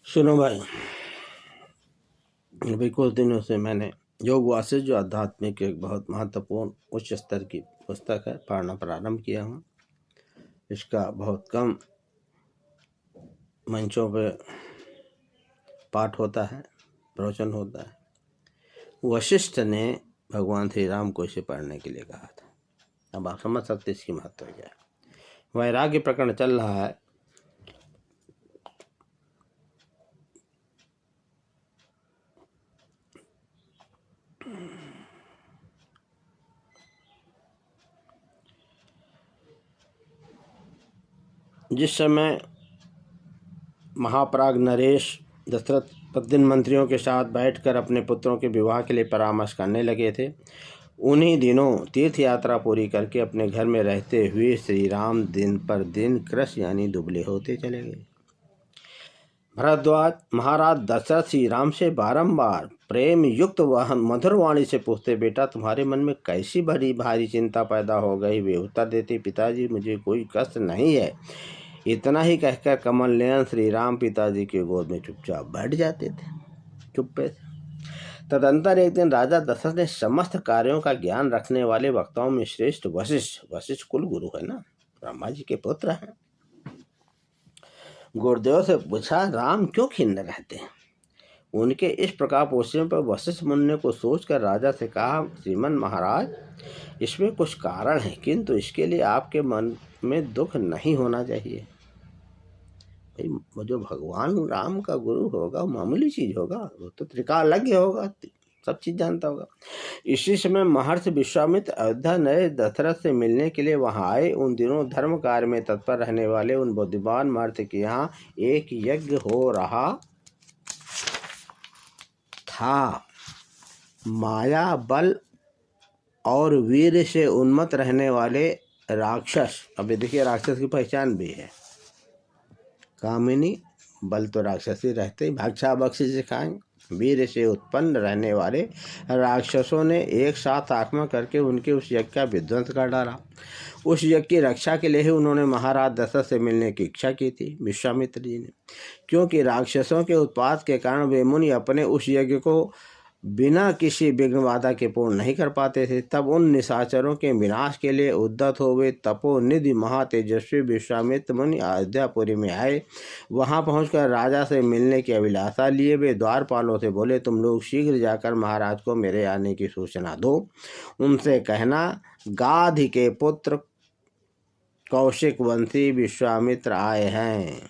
सुनो भाई, अभी कुछ दिनों से मैंने योग वासिष्ठ जो आध्यात्मिक एक बहुत महत्वपूर्ण उच्च स्तर की पुस्तक है पढ़ना प्रारंभ किया हूँ। इसका बहुत कम मंचों पे पाठ होता है, प्रवचन होता है। वशिष्ठ ने भगवान श्री राम को इसे पढ़ने के लिए कहा था। अब आप समझ सकते इसकी महत्व क्या है। वैराग्य प्रकरण चल रहा है। जिस समय महापराग नरेश दशरथ पद्दिन मंत्रियों के साथ बैठकर अपने पुत्रों के विवाह के लिए परामर्श करने लगे थे, उन्हीं दिनों तीर्थ यात्रा पूरी करके अपने घर में रहते हुए श्री राम दिन पर दिन कृश यानी दुबले होते चले गए। भरद्वाज महाराज दशरथ श्री राम से बारंबार प्रेम युक्त मधुर वाणी से पूछते, बेटा तुम्हारे मन में कैसी बड़ी भारी चिंता पैदा हो गई। वे उत्तर देते, पिताजी मुझे कोई कष्ट नहीं है। इतना ही कहकर कमल नयन श्री राम पिताजी के गोद में चुपचाप बैठ जाते थे, चुप्पे से। तदंतर एक दिन राजा दशरथ ने समस्त कार्यों का ज्ञान रखने वाले वक्ताओं में श्रेष्ठ वशिष्ठ कुल गुरु है ना, ब्रह्मा जी के पुत्र हैं, गुरुदेव से पूछा, राम क्यों खिन्न रहते हैं। उनके इस प्रकार पूछने पर वशिष्ठ मुनि को सोचकर राजा से कहा, श्रीमन महाराज, इसमें कुछ कारण है, किंतु इसके लिए आपके मन में दुख नहीं होना चाहिए। वो जो भगवान राम का गुरु होगा मामूली चीज होगा, वो तो त्रिकालज्ञ होगा, सब चीज जानता होगा। इसी समय महर्षि विश्वामित्र अयोध्या नए दशरथ से मिलने के लिए वहां आए। उन दिनों धर्म कार्य में तत्पर रहने वाले उन बुद्धिमान महर्षि के यहाँ एक यज्ञ हो रहा था। माया बल और वीर से उन्मत्त रहने वाले राक्षस, अभी देखिए राक्षस की पहचान भी है, कामिनी बल तो राक्षस ही रहते, भाक्षा बख्शी से खाएंगे। वीर से उत्पन्न रहने वाले राक्षसों ने एक साथ आक्रमण करके उनके उस यज्ञ का विध्वंस कर डाला। उस यज्ञ की रक्षा के लिए ही उन्होंने महाराज दशरथ से मिलने की इच्छा की थी, विश्वामित्र जी ने। क्योंकि राक्षसों के उत्पात के कारण वे मुनि अपने उस यज्ञ को बिना किसी विघ्न बाधा के पूर्ण नहीं कर पाते थे। तब उन निशाचरों के विनाश के लिए उद्यत हुए तपोनिधि महातेजस्वी विश्वामित्र मुनि अयोध्यापुरी में आए। वहां पहुंचकर राजा से मिलने की अभिलाषा लिए वे द्वारपालों से बोले, तुम लोग शीघ्र जाकर महाराज को मेरे आने की सूचना दो। उनसे कहना, गाधी के पुत्र कौशिक वंशी विश्वामित्र आए हैं।